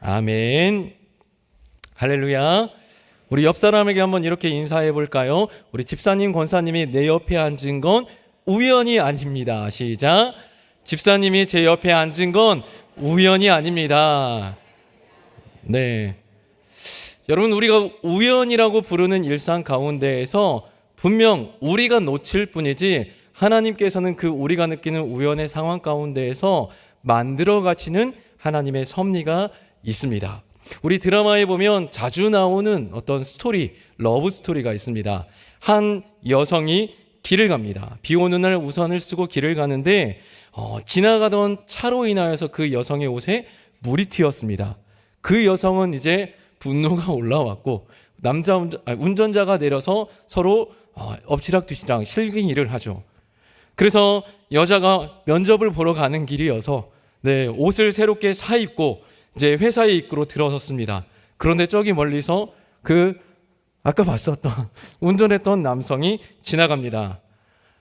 아멘. 할렐루야. 우리 옆 사람에게 한번 이렇게 인사해 볼까요? 우리 집사님, 권사님이 내 옆에 앉은 건 우연이 아닙니다. 시작. 집사님이 제 옆에 앉은 건 우연이 아닙니다. 네. 여러분, 우리가 우연이라고 부르는 일상 가운데에서 분명 우리가 놓칠 뿐이지 하나님께서는 그 우리가 느끼는 우연의 상황 가운데에서 만들어 가시는 하나님의 섭리가 있습니다. 우리 드라마에 보면 자주 나오는 어떤 스토리, 러브 스토리가 있습니다. 한 여성이 길을 갑니다. 비 오는 날 우산을 쓰고 길을 가는데 지나가던 차로 인하여서 그 여성의 옷에 물이 튀었습니다. 그 여성은 이제 분노가 올라왔고 운전자가 내려서 서로 엎치락뒤치락 실갱이를 하죠. 그래서 여자가 면접을 보러 가는 길이어서 옷을 새롭게 사입고 이제 회사의 입구로 들어섰습니다. 그런데 저기 멀리서 아까 봤었던 운전했던 남성이 지나갑니다.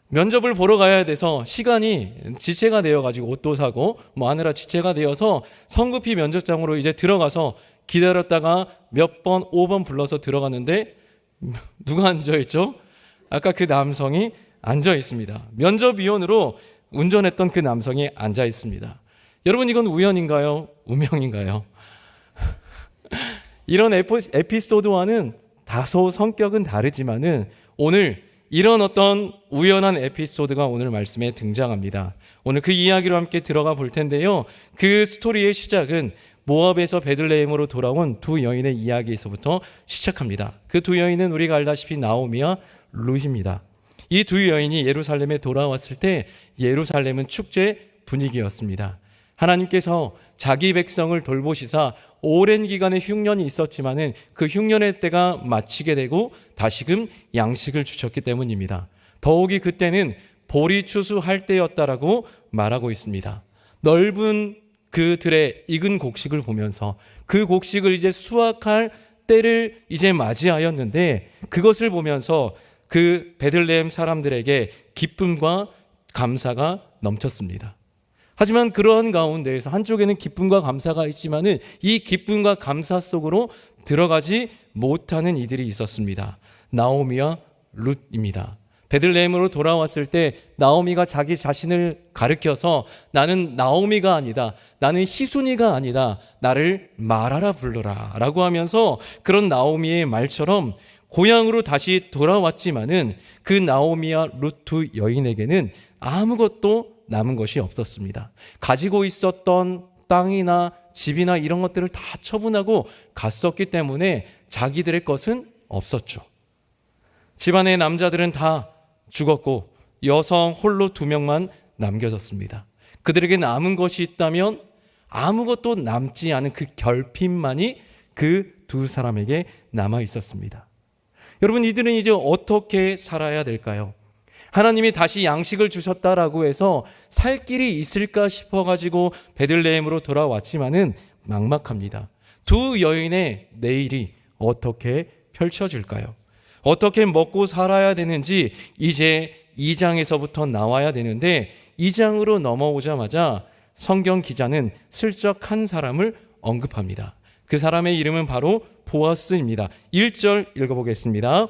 면접을 보러 가야 돼서 시간이 지체가 되어가지고 옷도 사고 하느라 지체가 되어서 성급히 면접장으로 이제 들어가서 기다렸다가 몇 번, 5번 불러서 들어갔는데 누가 앉아있죠? 아까 그 남성이 앉아있습니다. 면접위원으로 운전했던 그 남성이 앉아있습니다. 여러분, 이건 우연인가요? 운명인가요? 이런 에피소드와는 다소 성격은 다르지만은 오늘 이런 어떤 우연한 에피소드가 오늘 말씀에 등장합니다. 오늘 그 이야기로 함께 들어가 볼 텐데요. 그 스토리의 시작은 모압에서 베들레헴으로 돌아온 두 여인의 이야기에서부터 시작합니다. 그 두 여인은 우리가 알다시피 나오미와 룻입니다. 이 두 여인이 예루살렘에 돌아왔을 때 예루살렘은 축제 분위기였습니다. 하나님께서 자기 백성을 돌보시사 오랜 기간의 흉년이 있었지만은 그 흉년의 때가 마치게 되고 다시금 양식을 주셨기 때문입니다. 더욱이 그때는 보리 추수할 때였다라고 말하고 있습니다. 넓은 그 들의 익은 곡식을 보면서 그 곡식을 이제 수확할 때를 이제 맞이하였는데 그것을 보면서 그 베들레헴 사람들에게 기쁨과 감사가 넘쳤습니다. 하지만 그러한 가운데에서 한쪽에는 기쁨과 감사가 있지만은 이 기쁨과 감사 속으로 들어가지 못하는 이들이 있었습니다. 나오미와 룻입니다. 베들레헴으로 돌아왔을 때 나오미가 자기 자신을 가리켜서 나는 나오미가 아니다, 나는 희순이가 아니다, 나를 마라라 불러라 라고 하면서 그런 나오미의 말처럼 고향으로 다시 돌아왔지만은 그 나오미와 룻 두 여인에게는 아무것도 남은 것이 없었습니다. 가지고 있었던 땅이나 집이나 이런 것들을 다 처분하고 갔었기 때문에 자기들의 것은 없었죠. 집안의 남자들은 다 죽었고 여성 홀로 2명만 남겨졌습니다. 그들에게 남은 것이 있다면 아무것도 남지 않은 그 결핍만이 그 두 사람에게 남아 있었습니다. 여러분, 이들은 이제 어떻게 살아야 될까요? 하나님이 다시 양식을 주셨다라고 해서 살 길이 있을까 싶어가지고 베들레헴으로 돌아왔지만은 막막합니다. 두 여인의 내일이 어떻게 펼쳐질까요? 어떻게 먹고 살아야 되는지 이제 2장에서부터 나와야 되는데 2장으로 넘어오자마자 성경 기자는 슬쩍 한 사람을 언급합니다. 그 사람의 이름은 바로 보아스입니다. 1절 읽어보겠습니다.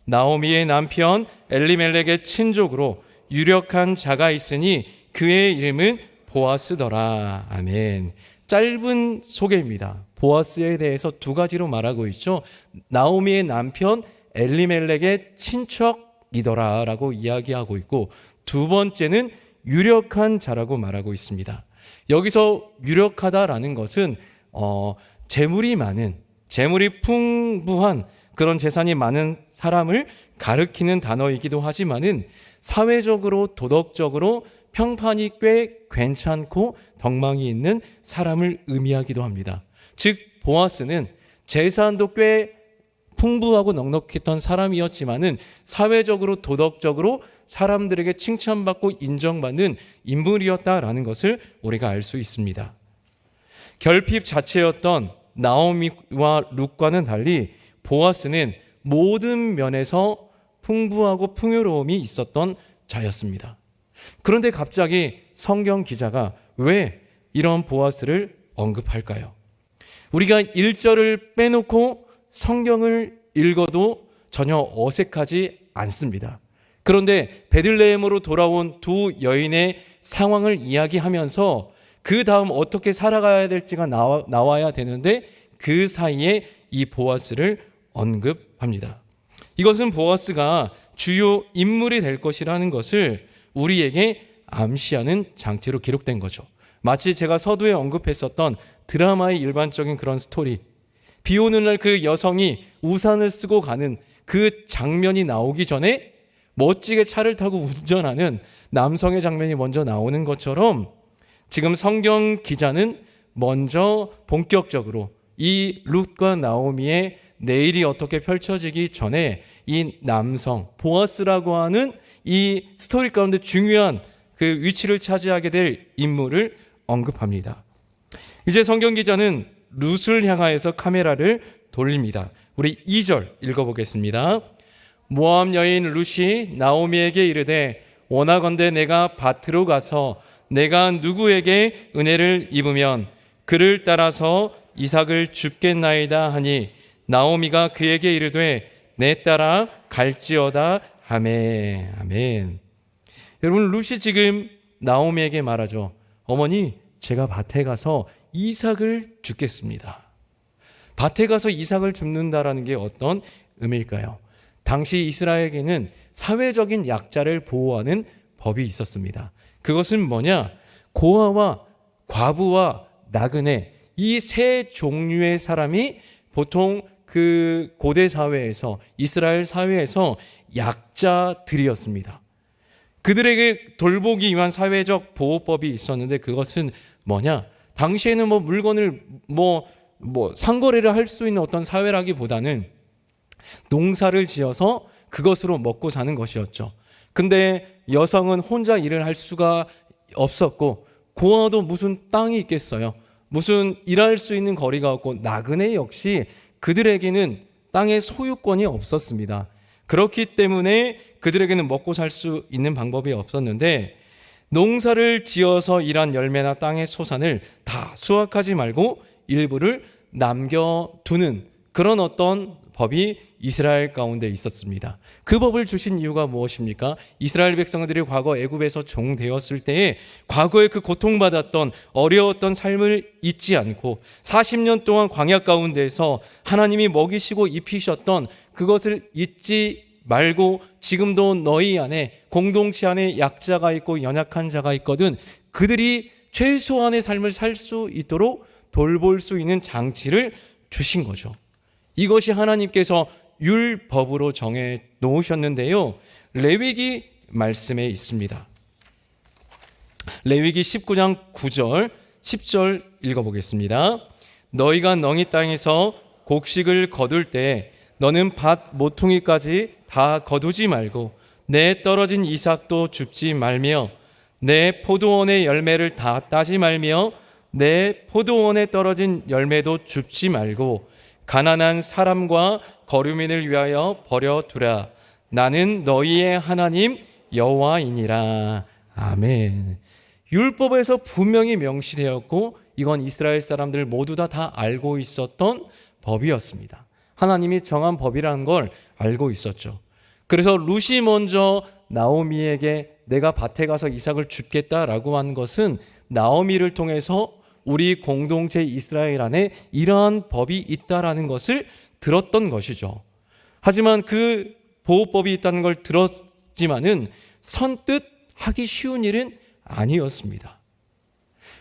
나오미의 남편 엘리멜렉의 친족으로 유력한 자가 있으니 그의 이름은 보아스더라. 아멘. 짧은 소개입니다. 보아스에 대해서 2가지로 말하고 있죠. 나오미의 남편 엘리멜렉의 친척이더라 라고 이야기하고 있고, 두 번째는 유력한 자라고 말하고 있습니다. 여기서 유력하다라는 것은 재물이 많은, 재물이 풍부한 그런 재산이 많은 사람을 가리키는 단어이기도 하지만은 사회적으로 도덕적으로 평판이 꽤 괜찮고 덕망이 있는 사람을 의미하기도 합니다. 즉 보아스는 재산도 꽤 풍부하고 넉넉했던 사람이었지만은 사회적으로 도덕적으로 사람들에게 칭찬받고 인정받는 인물이었다라는 것을 우리가 알 수 있습니다. 결핍 자체였던 나오미와 룻과는 달리 보아스는 모든 면에서 풍부하고 풍요로움이 있었던 자였습니다. 그런데 갑자기 성경 기자가 왜 이런 보아스를 언급할까요? 우리가 1절을 빼놓고 성경을 읽어도 전혀 어색하지 않습니다. 그런데 베들레헴으로 돌아온 두 여인의 상황을 이야기하면서 그 다음 어떻게 살아가야 될지가 나와야 되는데 그 사이에 이 보아스를 언급합니다. 이것은 보아스가 주요 인물이 될 것이라는 것을 우리에게 암시하는 장치로 기록된 거죠. 마치 제가 서두에 언급했었던 드라마의 일반적인 그런 스토리, 비 오는 날 그 여성이 우산을 쓰고 가는 그 장면이 나오기 전에 멋지게 차를 타고 운전하는 남성의 장면이 먼저 나오는 것처럼 지금 성경 기자는 먼저 본격적으로 이 룻과 나오미의 내일이 어떻게 펼쳐지기 전에 이 남성 보아스라고 하는 이 스토리 가운데 중요한 그 위치를 차지하게 될 인물을 언급합니다. 이제 성경 기자는 룻을 향하여서 카메라를 돌립니다. 우리 2절 읽어보겠습니다. 모압 여인 룻이 나오미에게 이르되 원하건대 내가 밭으로 가서 내가 누구에게 은혜를 입으면 그를 따라서 이삭을 줍겠나이다 하니 나오미가 그에게 이르되 내 따라 갈지어다 하매. 아멘. 여러분, 룻이 지금 나오미에게 말하죠. 어머니, 제가 밭에 가서 이삭을 줍겠습니다. 밭에 가서 이삭을 줍는다라는 게 어떤 의미일까요? 당시 이스라엘에게는 사회적인 약자를 보호하는 법이 있었습니다. 그것은 뭐냐? 고아와 과부와 나그네, 이 세 종류의 사람이 보통 그 고대 사회에서, 이스라엘 사회에서 약자들이었습니다. 그들에게 돌보기 위한 사회적 보호법이 있었는데 그것은 뭐냐? 당시에는 물건을 상거래를 할 수 있는 어떤 사회라기보다는 농사를 지어서 그것으로 먹고 사는 것이었죠. 근데 여성은 혼자 일을 할 수가 없었고 고아도 무슨 땅이 있겠어요. 무슨 일할 수 있는 거리가 없고 나그네 역시 그들에게는 땅의 소유권이 없었습니다. 그렇기 때문에 그들에게는 먹고 살 수 있는 방법이 없었는데 농사를 지어서 일한 열매나 땅의 소산을 다 수확하지 말고 일부를 남겨두는 그런 어떤 법이 이스라엘 가운데 있었습니다. 그 법을 주신 이유가 무엇입니까? 이스라엘 백성들이 과거 애굽에서 종되었을 때에 과거에 그 고통받았던 어려웠던 삶을 잊지 않고 40년 동안 광야 가운데서 하나님이 먹이시고 입히셨던 그것을 잊지 말고 지금도 너희 안에 공동체 안에 약자가 있고 연약한 자가 있거든 그들이 최소한의 삶을 살 수 있도록 돌볼 수 있는 장치를 주신 거죠. 이것이 하나님께서 율법으로 정해 놓으셨는데요. 레위기 말씀에 있습니다. 레위기 19장 9절 10절 읽어보겠습니다. 너희가 너희 땅에서 곡식을 거둘 때 너는 밭 모퉁이까지 다 거두지 말고 내 떨어진 이삭도 줍지 말며 내 포도원의 열매를 다 따지 말며 내 포도원에 떨어진 열매도 줍지 말고 가난한 사람과 거류민을 위하여 버려두라. 나는 너희의 하나님 여호와이니라. 아멘. 율법에서 분명히 명시되었고 이건 이스라엘 사람들 모두 다 알고 있었던 법이었습니다. 하나님이 정한 법이라는 걸 알고 있었죠. 그래서 룻이 먼저 나오미에게 내가 밭에 가서 이삭을 줍겠다라고 한 것은 나오미를 통해서 우리 공동체 이스라엘 안에 이러한 법이 있다라는 것을 들었던 것이죠. 하지만 그 보호법이 있다는 걸 들었지만은 선뜻 하기 쉬운 일은 아니었습니다.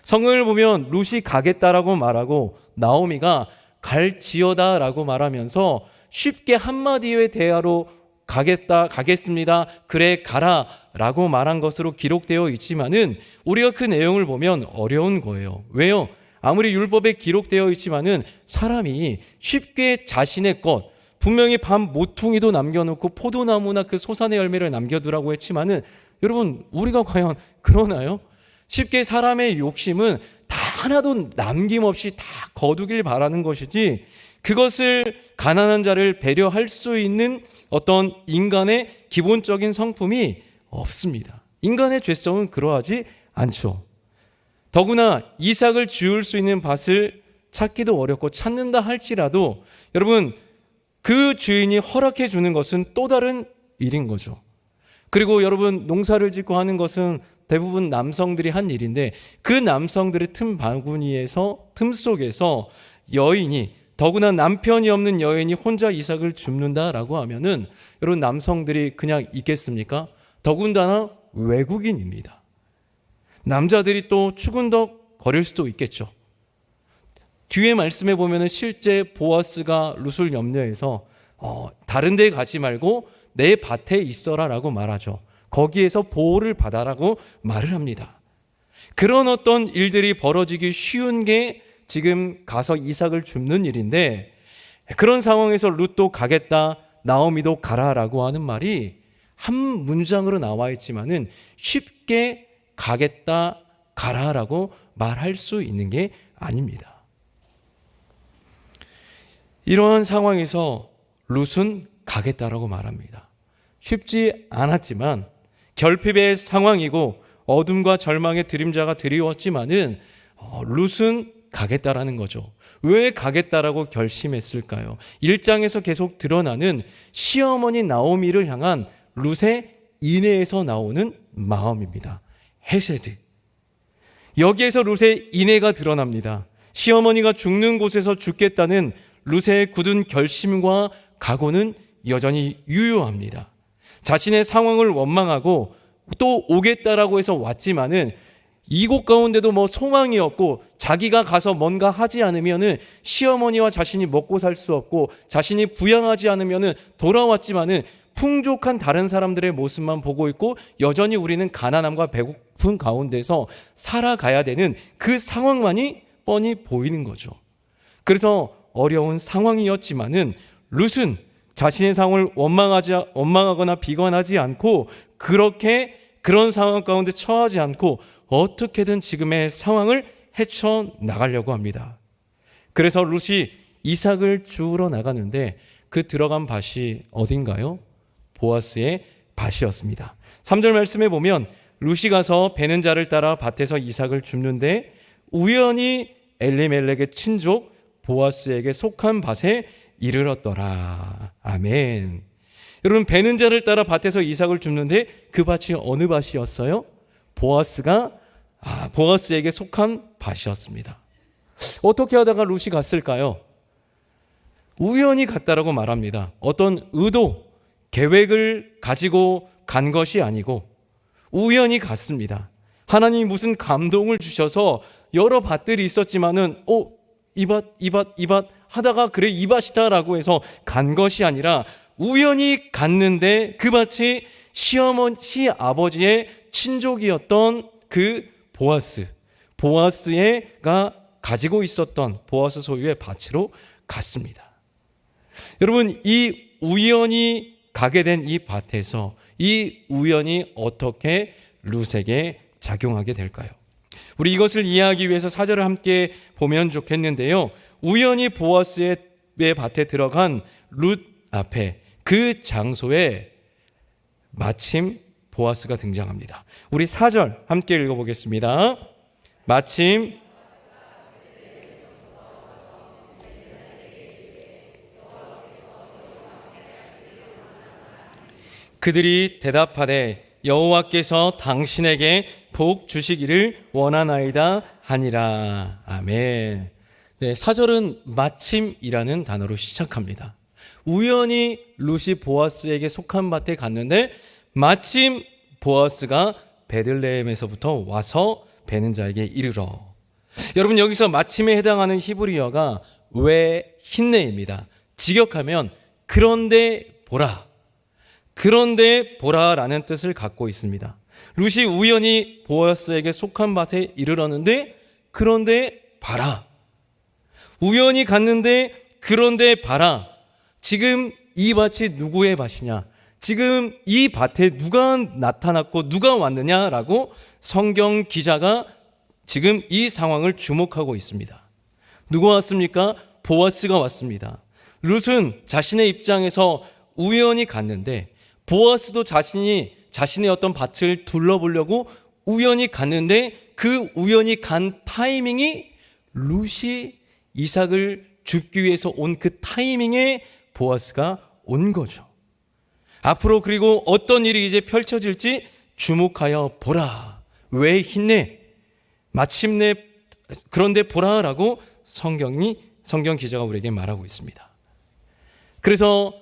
성경을 보면 룻이 가겠다라고 말하고 나오미가 갈지어다라고 말하면서 쉽게 한마디의 대화로 가겠습니다. 그래 가라 라고 말한 것으로 기록되어 있지만은 우리가 그 내용을 보면 어려운 거예요. 왜요? 아무리 율법에 기록되어 있지만은 사람이 쉽게 자신의 것, 분명히 밭 모퉁이도 남겨놓고 포도나무나 그 소산의 열매를 남겨두라고 했지만은 여러분 우리가 과연 그러나요? 쉽게 사람의 욕심은 다 하나도 남김없이 다 거두길 바라는 것이지 그것을 가난한 자를 배려할 수 있는 어떤 인간의 기본적인 성품이 없습니다. 인간의 죄성은 그러하지 않죠. 더구나 이삭을 지을 수 있는 밭을 찾기도 어렵고 찾는다 할지라도 여러분 그 주인이 허락해 주는 것은 또 다른 일인 거죠. 그리고 여러분 농사를 짓고 하는 것은 대부분 남성들이 한 일인데 그 남성들의 틈 속에서 여인이 더구나 남편이 없는 여인이 혼자 이삭을 줍는다라고 하면은 여러분 남성들이 그냥 있겠습니까? 더군다나 외국인입니다. 남자들이 또 추근덕 거릴 수도 있겠죠. 뒤에 말씀해 보면은 실제 보아스가 룻을 염려해서 다른 데 가지 말고 내 밭에 있어라라고 말하죠. 거기에서 보호를 받아라고 말을 합니다. 그런 어떤 일들이 벌어지기 쉬운 게 지금 가서 이삭을 줍는 일인데 그런 상황에서 룻도 가겠다, 나오미도 가라라고 하는 말이 한 문장으로 나와 있지만은 쉽게 가겠다, 가라라고 말할 수 있는 게 아닙니다. 이러한 상황에서 룻은 가겠다라고 말합니다. 쉽지 않았지만 결핍의 상황이고 어둠과 절망의 드림자가 드리웠지만은 룻은 가겠다라는 거죠. 왜 가겠다라고 결심했을까요? 1장에서 계속 드러나는 시어머니 나오미를 향한 룻의 인애에서 나오는 마음입니다. 헤세드. 여기에서 룻의 인애가 드러납니다. 시어머니가 죽는 곳에서 죽겠다는 룻의 굳은 결심과 각오는 여전히 유효합니다. 자신의 상황을 원망하고 또 오겠다라고 해서 왔지만은 이곳 가운데도 뭐 소망이 없고 자기가 가서 뭔가 하지 않으면은 시어머니와 자신이 먹고 살 수 없고 자신이 부양하지 않으면은 돌아왔지만은 풍족한 다른 사람들의 모습만 보고 있고 여전히 우리는 가난함과 배고픈 가운데서 살아가야 되는 그 상황만이 뻔히 보이는 거죠. 그래서 어려운 상황이었지만은 룻은 자신의 상황을 원망하거나 비관하지 않고 그런 상황 가운데 처하지 않고 어떻게든 지금의 상황을 헤쳐나가려고 합니다. 그래서 룻이 이삭을 주우러 나가는데 그 들어간 밭이 어딘가요? 보아스의 밭이었습니다. 3절 말씀에 보면 룻이 가서 베는 자를 따라 밭에서 이삭을 줍는데 우연히 엘리멜렉의 친족 보아스에게 속한 밭에 이르렀더라. 아멘. 여러분 베는 자를 따라 밭에서 이삭을 줍는데 그 밭이 어느 밭이었어요? 보아스에게 속한 밭이었습니다. 어떻게 하다가 룻이 갔을까요? 우연히 갔다라고 말합니다. 어떤 의도, 계획을 가지고 간 것이 아니고 우연히 갔습니다. 하나님이 무슨 감동을 주셔서 여러 밭들이 있었지만은 이 밭 하다가 그래 이 밭이다라고 해서 간 것이 아니라 우연히 갔는데 그 밭이 시아버지의 친족이었던 그 보아스가 가지고 있었던 보아스 소유의 밭으로 갔습니다. 여러분 이 우연히 가게 된 이 밭에서 이 우연이 어떻게 룻에게 작용하게 될까요? 우리 이것을 이해하기 위해서 4절을 함께 보면 좋겠는데요. 우연히 보아스의 밭에 들어간 룻 앞에 그 장소에 마침 보아스가 등장합니다. 우리 4절 함께 읽어보겠습니다. 마침 그들이 대답하되 여호와께서 당신에게 복 주시기를 원하나이다 하니라. 아멘. 네, 4절은 마침이라는 단어로 시작합니다. 우연히 룻이 보아스에게 속한 밭에 갔는데 마침 보아스가 베들레헴에서부터 와서 베는 자에게 이르러. 여러분 여기서 마침에 해당하는 히브리어가 왜 힌네입니다. 직역하면 그런데 보라라는 뜻을 갖고 있습니다. 룻이 우연히 보아스에게 속한 밭에 이르렀는데 그런데 봐라. 우연히 갔는데 그런데 봐라. 지금 이 밭이 누구의 밭이냐? 지금 이 밭에 누가 나타났고 누가 왔느냐라고 성경 기자가 지금 이 상황을 주목하고 있습니다. 누가 왔습니까? 보아스가 왔습니다. 룻은 자신의 입장에서 우연히 갔는데 보아스도 자신의 어떤 밭을 둘러보려고 우연히 갔는데 그 우연히 간 타이밍이 룻이 이삭을 줍기 위해서 온 그 타이밍에 보아스가 온 거죠. 앞으로 그리고 어떤 일이 이제 펼쳐질지 주목하여 보라. 왜 힘내? 마침내 그런데 보라라고 성경 기자가 우리에게 말하고 있습니다. 그래서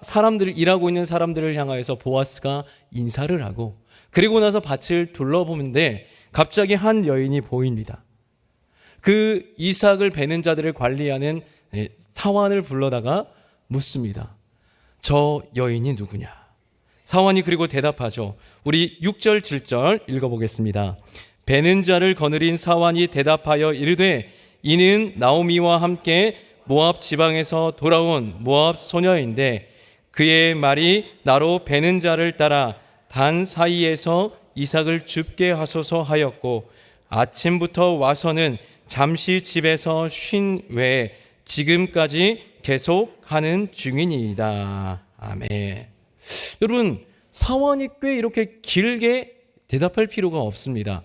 사람들 일하고 있는 사람들을 향하여서 보아스가 인사를 하고 그리고 나서 밭을 둘러보는데 갑자기 한 여인이 보입니다. 그 이삭을 베는 자들을 관리하는 사환을 불러다가 묻습니다. 저 여인이 누구냐? 사환이 그리고 대답하죠. 우리 6절 7절 읽어보겠습니다. 베는 자를 거느린 사환이 대답하여 이르되 이는 나오미와 함께 모압 지방에서 돌아온 모압 소녀인데 그의 말이 나로 베는 자를 따라 단 사이에서 이삭을 줍게 하소서 하였고 아침부터 와서는 잠시 집에서 쉰 외에 지금까지 계속하는 중이니이다. 아멘. 여러분, 사환이 꽤 이렇게 길게 대답할 필요가 없습니다.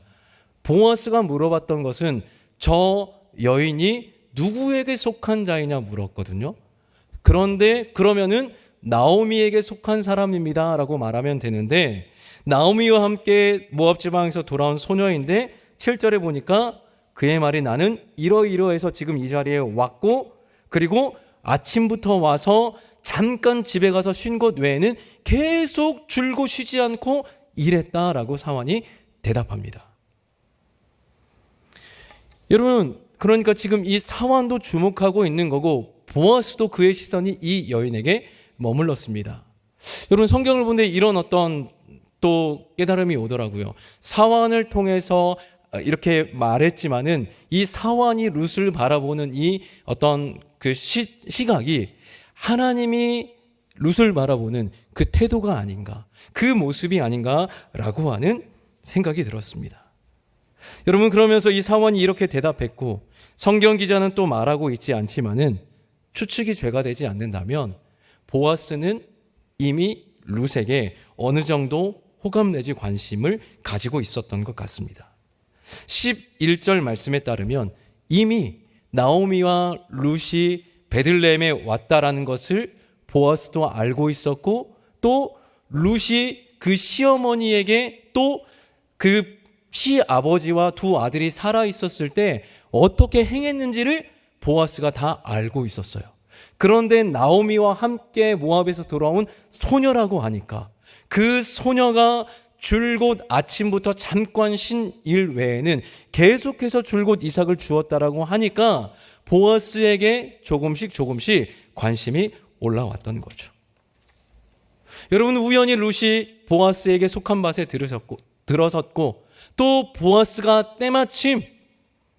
보아스가 물어봤던 것은 저 여인이 누구에게 속한 자이냐 물었거든요. 그런데 그러면은 나오미에게 속한 사람입니다 라고 말하면 되는데 나오미와 함께 모압 지방에서 돌아온 소녀인데 7절에 보니까 그의 말이 나는 이러이러해서 지금 이 자리에 왔고 그리고 아침부터 와서 잠깐 집에 가서 쉰 것 외에는 계속 줄곧 쉬지 않고 일했다라고 사환이 대답합니다. 여러분, 그러니까 지금 이 사환도 주목하고 있는 거고 보아스도 그의 시선이 이 여인에게 머물렀습니다. 여러분, 성경을 보는데 이런 어떤 또 깨달음이 오더라고요. 사환을 통해서 이렇게 말했지만은 이 사환이 룻을 바라보는 이 어떤 그 시각이 하나님이 룻을 바라보는 그 태도가 아닌가, 그 모습이 아닌가라고 하는 생각이 들었습니다. 여러분, 그러면서 이 사환이 이렇게 대답했고 성경 기자는 또 말하고 있지 않지만은 추측이 죄가 되지 않는다면 보아스는 이미 룻에게 어느 정도 호감 내지 관심을 가지고 있었던 것 같습니다. 11절 말씀에 따르면 이미 나오미와 룻이 베들레헴에 왔다라는 것을 보아스도 알고 있었고 또 룻이 그 시어머니에게 또 그 시아버지와 두 아들이 살아 있었을 때 어떻게 행했는지를 보아스가 다 알고 있었어요. 그런데 나오미와 함께 모압에서 돌아온 소녀라고 하니까 그 소녀가 줄곧 아침부터 잠깐 쉰 일 외에는 계속해서 줄곧 이삭을 주었다라고 하니까 보아스에게 조금씩 관심이 올라왔던 거죠. 여러분, 우연히 룻이 보아스에게 속한 밭에 들어섰고 또 보아스가 때마침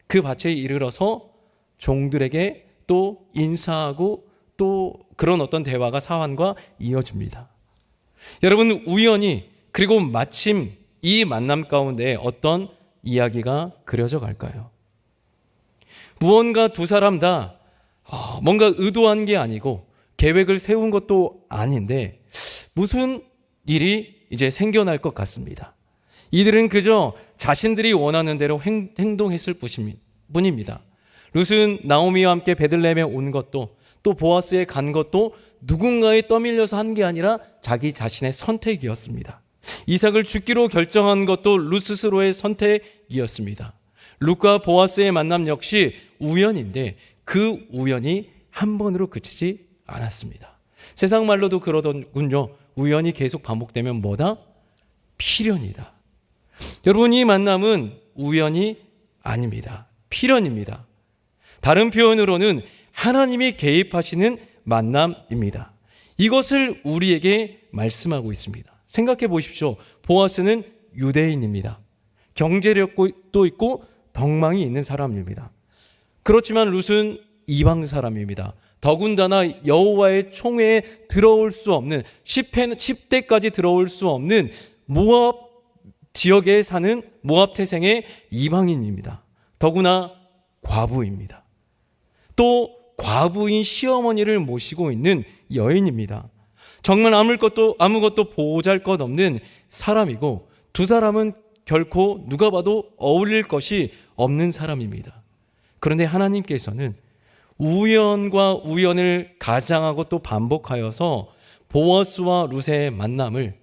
그 밭에 이르러서 종들에게 또 인사하고 또 그런 어떤 대화가 사환과 이어집니다. 여러분, 우연히 그리고 마침 이 만남 가운데 어떤 이야기가 그려져 갈까요? 무언가 두 사람 다 뭔가 의도한 게 아니고 계획을 세운 것도 아닌데 무슨 일이 이제 생겨날 것 같습니다. 이들은 그저 자신들이 원하는 대로 행동했을 뿐입니다. 룻은 나오미와 함께 베들레헴에 온 것도 또 보아스에 간 것도 누군가에 떠밀려서 한 게 아니라 자기 자신의 선택이었습니다. 이삭을 죽기로 결정한 것도 룻 스스로의 선택이었습니다. 룻과 보아스의 만남 역시 우연인데 그 우연이 한 번으로 그치지 않았습니다. 세상 말로도 그러더군요. 우연이 계속 반복되면 뭐다? 필연이다. 여러분, 이 만남은 우연이 아닙니다. 필연입니다. 다른 표현으로는 하나님이 개입하시는 만남입니다. 이것을 우리에게 말씀하고 있습니다. 생각해 보십시오. 보아스는 유대인입니다. 경제력도 있고 덕망이 있는 사람입니다. 그렇지만 룻은 이방 사람입니다. 더군다나 여호와의 총회에 들어올 수 없는 10대까지 들어올 수 없는 모압 지역에 사는 모압 태생의 이방인입니다. 더구나 과부입니다. 또 과부인 시어머니를 모시고 있는 여인입니다. 정말 아무것도 보잘것없는 사람이고 두 사람은 결코 누가 봐도 어울릴 것이 없는 사람입니다. 그런데 하나님께서는 우연과 우연을 가장하고 또 반복하여서 보아스와 룻의 만남을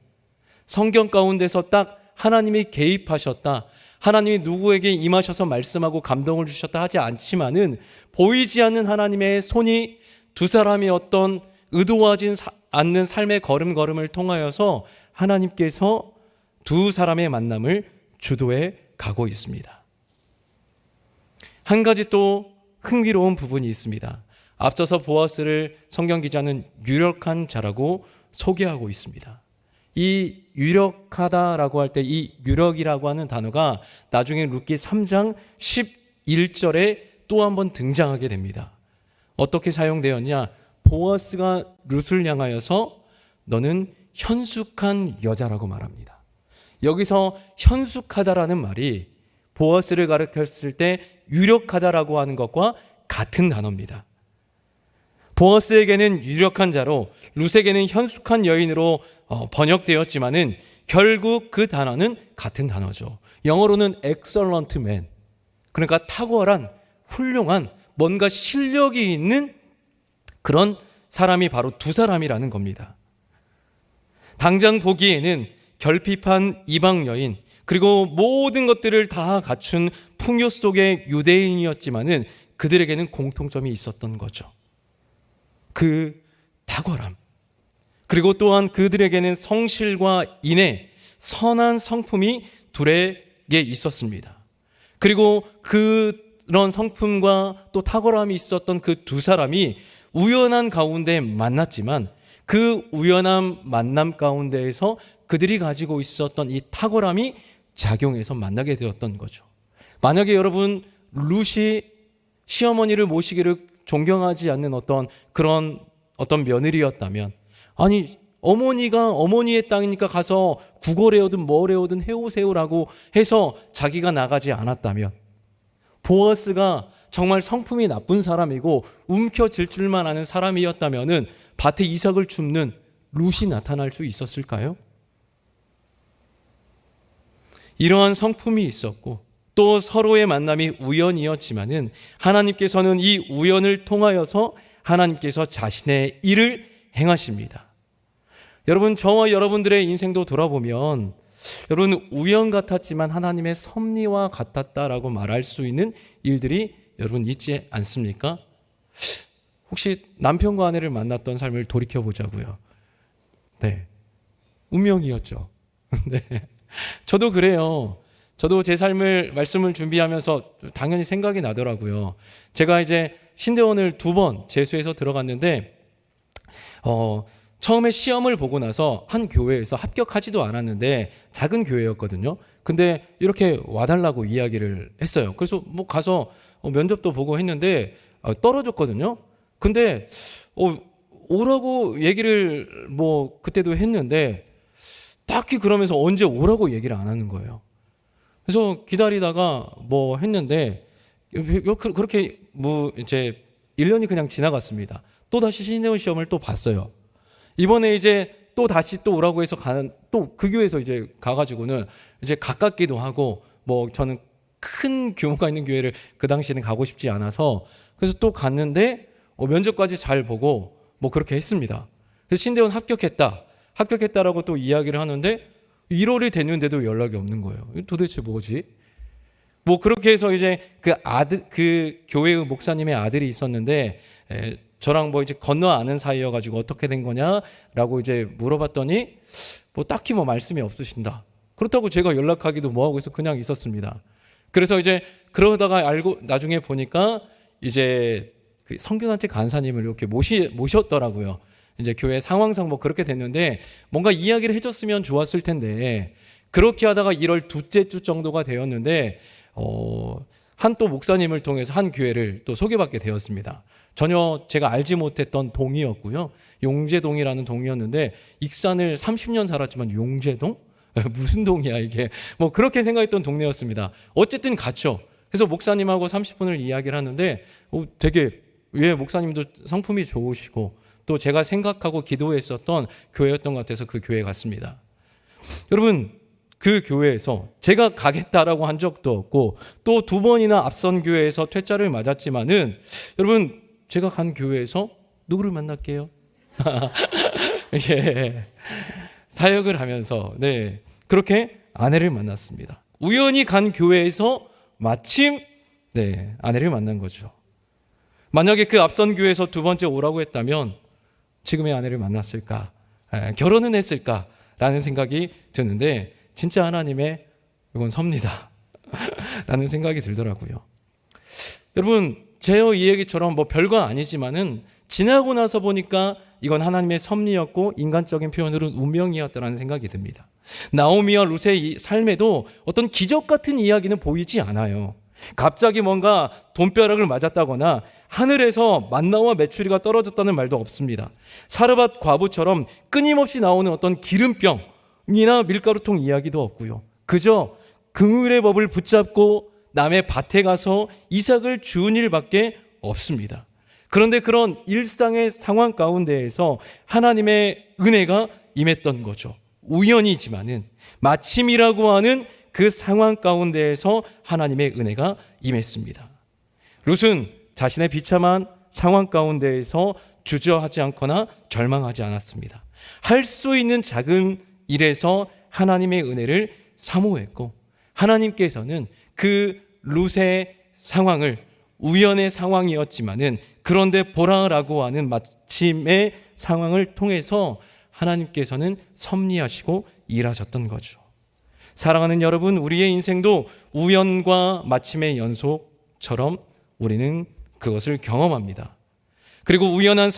성경 가운데서 딱 하나님이 개입하셨다, 하나님이 누구에게 임하셔서 말씀하고 감동을 주셨다 하지 않지만은 보이지 않는 하나님의 손이 두 사람이 어떤 의도하지 않는 삶의 걸음걸음을 통하여서 하나님께서 두 사람의 만남을 주도해 가고 있습니다. 한 가지 또 흥미로운 부분이 있습니다. 앞서서 보아스를 성경 기자는 유력한 자라고 소개하고 있습니다. 이 유력하다라고 할 때 이 유력이라고 하는 단어가 나중에 룻기 3장 11절에 또 한 번 등장하게 됩니다. 어떻게 사용되었냐? 보아스가 룻을 향하여서 너는 현숙한 여자라고 말합니다. 여기서 현숙하다라는 말이 보아스를 가리켰을 때 유력하다라고 하는 것과 같은 단어입니다. 보아스에게는 유력한 자로, 룻에게는 현숙한 여인으로 번역되었지만은 결국 그 단어는 같은 단어죠. 영어로는 excellent man, 그러니까 탁월한, 훌륭한, 뭔가 실력이 있는 그런 사람이 바로 두 사람이라는 겁니다. 당장 보기에는 결핍한 이방 여인, 그리고 모든 것들을 다 갖춘 풍요 속의 유대인이었지만은 그들에게는 공통점이 있었던 거죠. 그 탁월함, 그리고 또한 그들에게는 성실과 인애, 선한 성품이 둘에게 있었습니다. 그리고 그런 성품과 또 탁월함이 있었던 그 두 사람이 우연한 가운데 만났지만 그 우연한 만남 가운데에서 그들이 가지고 있었던 이 탁월함이 작용해서 만나게 되었던 거죠. 만약에 여러분 룻이 시어머니를 모시기를 존경하지 않는 그런 며느리였다면, 아니 어머니가 어머니의 땅이니까 가서 구걸해오든 뭘 해오든 해오세요라고 해서 자기가 나가지 않았다면, 보아스가 정말 성품이 나쁜 사람이고 움켜질 줄만 아는 사람이었다면은 밭에 이삭을 줍는 룻이 나타날 수 있었을까요? 이러한 성품이 있었고 또 서로의 만남이 우연이었지만은 하나님께서는 이 우연을 통하여서 하나님께서 자신의 일을 행하십니다. 여러분, 저와 여러분들의 인생도 돌아보면 여러분 우연 같았지만 하나님의 섭리와 같았다라고 말할 수 있는 일들이 여러분 있지 않습니까? 혹시 남편과 아내를 만났던 삶을 돌이켜보자고요. 네, 운명이었죠. 네, 저도 그래요. 저도 제 삶을 말씀을 준비하면서 당연히 생각이 나더라고요. 제가 이제 신대원을 2번 재수해서 들어갔는데 처음에 시험을 보고 나서 한 교회에서 합격하지도 않았는데 작은 교회였거든요. 근데 이렇게 와달라고 이야기를 했어요. 그래서 뭐 가서 면접도 보고 했는데 떨어졌거든요. 근데 오라고 얘기를 뭐 그때도 했는데 딱히 그러면서 언제 오라고 얘기를 안 하는 거예요. 그래서 기다리다가 뭐 했는데 그렇게 뭐 이제 1년이 그냥 지나갔습니다. 또 다시 신대원 시험을 또 봤어요. 이번에 이제 또 다시 또 오라고 해서 또 그 교회에서 이제 가가지고는 이제 가깝기도 하고 뭐 저는 큰 규모가 있는 교회를 그 당시에는 가고 싶지 않아서 그래서 또 갔는데 면접까지 잘 보고 뭐 그렇게 했습니다. 그래서 신대원 합격했다라고 또 이야기를 하는데 1월이 됐는데도 연락이 없는 거예요. 도대체 뭐지? 뭐 그렇게 해서 이제 그 교회의 목사님의 아들이 있었는데 저랑 뭐 이제 건너 아는 사이여가지고 어떻게 된 거냐라고 이제 물어봤더니 뭐 딱히 뭐 말씀이 없으신다. 그렇다고 제가 연락하기도 뭐하고 해서 그냥 있었습니다. 그래서 이제 그러다가 알고 나중에 보니까 이제 그 성균한테 간사님을 이렇게 모셨더라고요. 이제 교회 상황상 뭐 그렇게 됐는데 뭔가 이야기를 해줬으면 좋았을 텐데 그렇게 하다가 1월 둘째 주 정도가 되었는데 한 또 목사님을 통해서 한 교회를 또 소개받게 되었습니다. 전혀 제가 알지 못했던 동이었고요. 용재동이라는 동이었는데 익산을 30년 살았지만 용재동? 무슨 동이야 이게. 뭐 그렇게 생각했던 동네였습니다. 어쨌든 갔죠. 그래서 목사님하고 30분을 이야기를 하는데 되게 목사님도 성품이 좋으시고 또 제가 생각하고 기도했었던 교회였던 것 같아서 그 교회에 갔습니다. 여러분 그 교회에서 제가 가겠다라고 한 적도 없고 또 2번이나 앞선 교회에서 퇴짜를 맞았지만은 여러분 제가 간 교회에서 누구를 만날게요? 예. 사역을 하면서 그렇게 아내를 만났습니다. 우연히 간 교회에서 마침 아내를 만난 거죠. 만약에 그 앞선 교회에서 두 번째 오라고 했다면 지금의 아내를 만났을까? 결혼은 했을까? 라는 생각이 드는데 진짜 하나님의 이건 섭니다. 라는 생각이 들더라고요. 여러분, 제어 이 얘기처럼 뭐 별거 아니지만은 지나고 나서 보니까 이건 하나님의 섭리였고 인간적인 표현으로는 운명이었다라는 생각이 듭니다. 나오미와 룻의 삶에도 어떤 기적 같은 이야기는 보이지 않아요. 갑자기 뭔가 돈벼락을 맞았다거나 하늘에서 만나와 메추리가 떨어졌다는 말도 없습니다. 사르밧 과부처럼 끊임없이 나오는 어떤 기름병이나 밀가루통 이야기도 없고요. 그저 긍휼의 법을 붙잡고 남의 밭에 가서 이삭을 주운 일밖에 없습니다. 그런데 그런 일상의 상황 가운데에서 하나님의 은혜가 임했던 거죠. 우연이지만은 마침이라고 하는 그 상황 가운데에서 하나님의 은혜가 임했습니다. 룻은 자신의 비참한 상황 가운데에서 주저하지 않거나 절망하지 않았습니다. 할 수 있는 작은 일에서 하나님의 은혜를 사모했고 하나님께서는 그 룻의 상황을 우연의 상황이었지만은 그런데 보라라고 하는 마침의 상황을 통해서 하나님께서는 섭리하시고 일하셨던 거죠. 사랑하는 여러분, 우리의 인생도 우연과 마침의 연속처럼 우리는 그것을 경험합니다. 그리고 우연한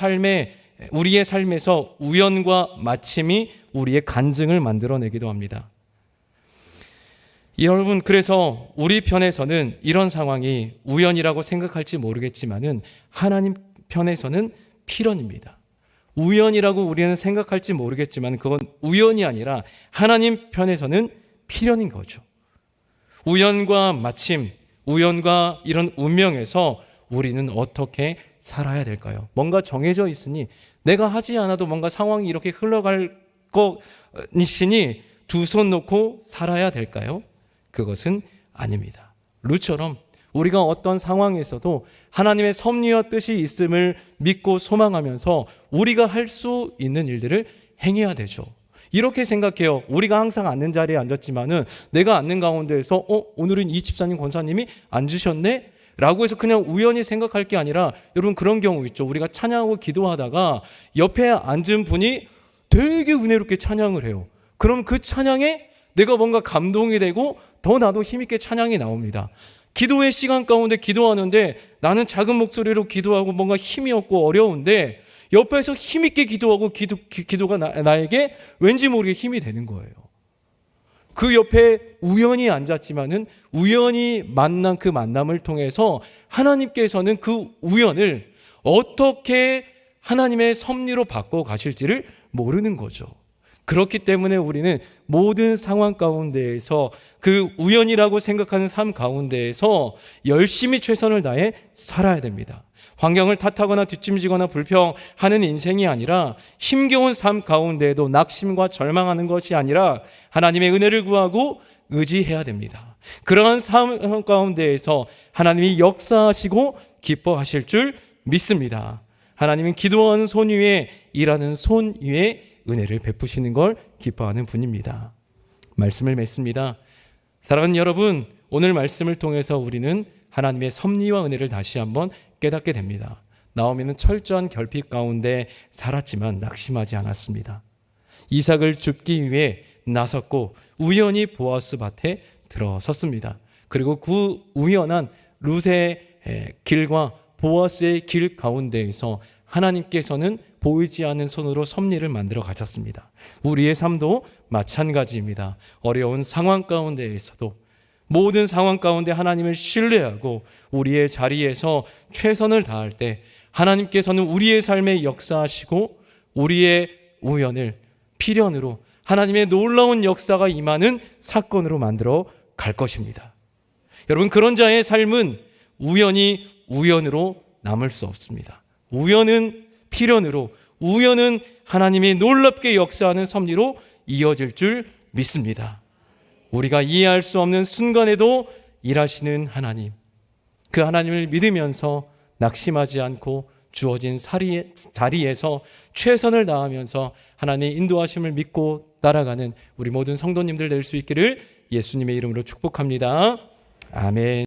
우리의 삶에서 우연과 마침이 우리의 간증을 만들어내기도 합니다. 여러분, 그래서 우리 편에서는 이런 상황이 우연이라고 생각할지 모르겠지만은 하나님 편에서는 필연입니다. 우연이라고 우리는 생각할지 모르겠지만 그건 우연이 아니라 하나님 편에서는 필연인 거죠. 우연과 마침, 우연과 이런 운명에서 우리는 어떻게 살아야 될까요? 뭔가 정해져 있으니 내가 하지 않아도 뭔가 상황이 이렇게 흘러갈 것이니 두 손 놓고 살아야 될까요? 그것은 아닙니다. 룻처럼 우리가 어떤 상황에서도 하나님의 섭리와 뜻이 있음을 믿고 소망하면서 우리가 할 수 있는 일들을 행해야 되죠. 이렇게 생각해요. 우리가 항상 앉는 자리에 앉았지만은 내가 앉는 가운데에서 오늘은 이 집사님 권사님이 앉으셨네? 라고 해서 그냥 우연히 생각할 게 아니라 여러분 그런 경우 있죠. 우리가 찬양하고 기도하다가 옆에 앉은 분이 되게 은혜롭게 찬양을 해요. 그럼 그 찬양에 내가 뭔가 감동이 되고 더 나도 힘있게 찬양이 나옵니다. 기도의 시간 가운데 기도하는데 나는 작은 목소리로 기도하고 뭔가 힘이 없고 어려운데 옆에서 힘있게 기도하고 기도가 나에게 왠지 모르게 힘이 되는 거예요. 그 옆에 우연히 앉았지만은 우연히 만난 그 만남을 통해서 하나님께서는 그 우연을 어떻게 하나님의 섭리로 바꿔 가실지를 모르는 거죠. 그렇기 때문에 우리는 모든 상황 가운데에서 그 우연이라고 생각하는 삶 가운데에서 열심히 최선을 다해 살아야 됩니다. 환경을 탓하거나 뒷짐지거나 불평하는 인생이 아니라 힘겨운 삶 가운데에도 낙심과 절망하는 것이 아니라 하나님의 은혜를 구하고 의지해야 됩니다. 그러한 삶 가운데에서 하나님이 역사하시고 기뻐하실 줄 믿습니다. 하나님은 기도하는 손 위에 일하는 손 위에 은혜를 베푸시는 걸 기뻐하는 분입니다. 말씀을 맺습니다. 사랑하는 여러분, 오늘 말씀을 통해서 우리는 하나님의 섭리와 은혜를 다시 한번 깨닫게 됩니다. 나오미는 철저한 결핍 가운데 살았지만 낙심하지 않았습니다. 이삭을 줍기 위해 나섰고 우연히 보아스 밭에 들어섰습니다. 그리고 그 우연한 룻의 길과 보아스의 길 가운데에서 하나님께서는 보이지 않는 손으로 섭리를 만들어 가셨습니다. 우리의 삶도 마찬가지입니다. 어려운 상황 가운데에서도 모든 상황 가운데 하나님을 신뢰하고 우리의 자리에서 최선을 다할 때 하나님께서는 우리의 삶에 역사하시고 우리의 우연을 필연으로 하나님의 놀라운 역사가 임하는 사건으로 만들어 갈 것입니다. 여러분, 그런 자의 삶은 우연히 우연으로 남을 수 없습니다. 우연은 필연으로, 우연은 하나님이 놀랍게 역사하는 섭리로 이어질 줄 믿습니다. 우리가 이해할 수 없는 순간에도 일하시는 하나님, 그 하나님을 믿으면서 낙심하지 않고 주어진 자리에서 최선을 다하면서 하나님의 인도하심을 믿고 따라가는 우리 모든 성도님들 될 수 있기를 예수님의 이름으로 축복합니다. 아멘.